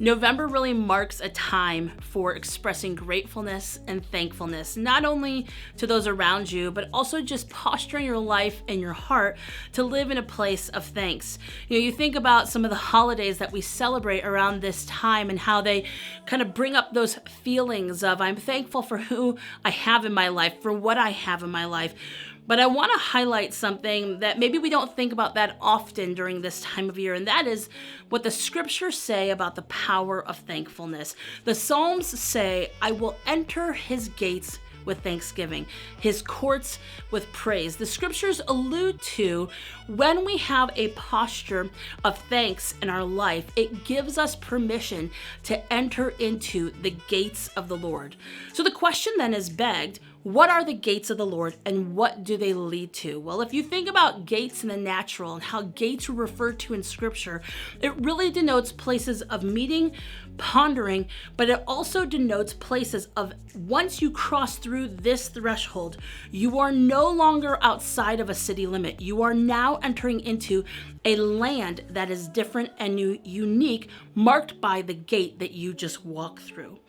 November really marks a time for expressing gratefulness and thankfulness, not only to those around you, but also just posturing your life and your heart to live in a place of thanks. You think about some of the holidays that we celebrate around this time and how they kind of bring up those feelings of I'm thankful for who I have in my life, for what I have in my life. But I want to highlight something that maybe we don't think about that often during this time of year, and that is what the scriptures say about the power of thankfulness. The Psalms say, I will enter his gates with thanksgiving, his courts with praise. The scriptures allude to when we have a posture of thanks in our life, it gives us permission to enter into the gates of the Lord. So the question then is begged, what are the gates of the Lord and what do they lead to? Well, if you think about gates in the natural and how gates are referred to in scripture, it really denotes places of meeting, pondering, but it also denotes places of once you cross through this threshold, you are no longer outside of a city limit. You are now entering into a land that is different and unique, marked by the gate that you just walked through.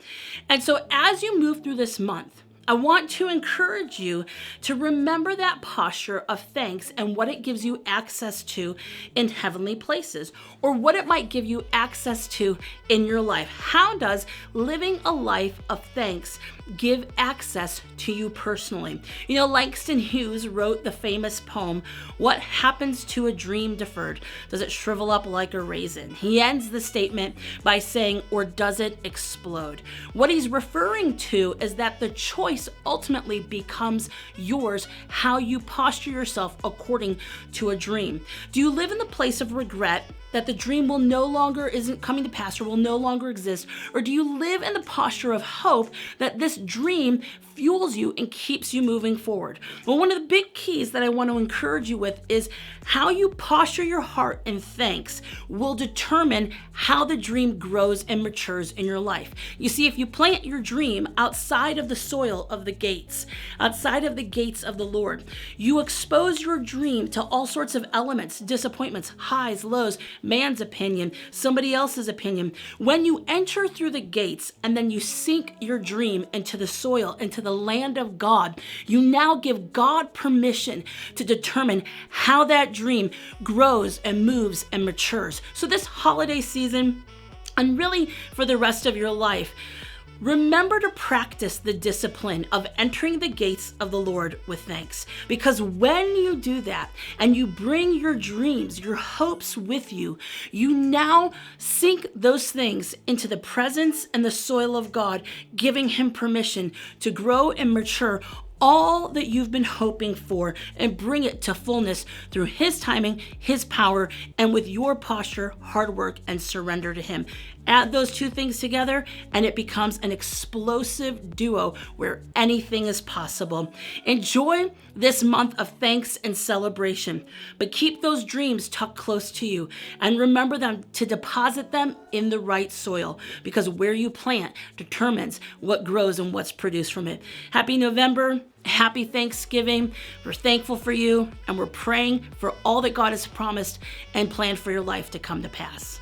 And so as you move through this month, I want to encourage you to remember that posture of thanks and what it gives you access to in heavenly places, or what it might give you access to in your life. How does living a life of thanks give access to you personally? Langston Hughes wrote the famous poem, What Happens to a Dream Deferred? Does it shrivel up like a raisin? He ends the statement by saying, or does it explode? What he's referring to is that the choice ultimately becomes yours, how you posture yourself according to a dream. Do you live in the place of regret that the dream isn't coming to pass or will no longer exist? Or do you live in the posture of hope that this dream fuels you and keeps you moving forward? Well, one of the big keys that I want to encourage you with is how you posture your heart in thanks will determine how the dream grows and matures in your life. You see, if you plant your dream outside of the soil of the gates, outside of the gates of the Lord, you expose your dream to all sorts of elements, disappointments, highs, lows, man's opinion, somebody else's opinion. When you enter through the gates and then you sink your dream into the soil, into the land of God, you now give God permission to determine how that dream grows and moves and matures. So this holiday season, and really for the rest of your life, remember to practice the discipline of entering the gates of the Lord with thanks. Because when you do that and you bring your dreams, your hopes with you, you now sink those things into the presence and the soil of God, giving him permission to grow and mature all that you've been hoping for and bring it to fullness through his timing, his power, and with your posture, hard work, and surrender to him. Add those two things together and it becomes an explosive duo where anything is possible. Enjoy this month of thanks and celebration, but keep those dreams tucked close to you and remember them to deposit them in the right soil, because where you plant determines what grows and what's produced from it. Happy November. Happy Thanksgiving. We're thankful for you and we're praying for all that God has promised and planned for your life to come to pass.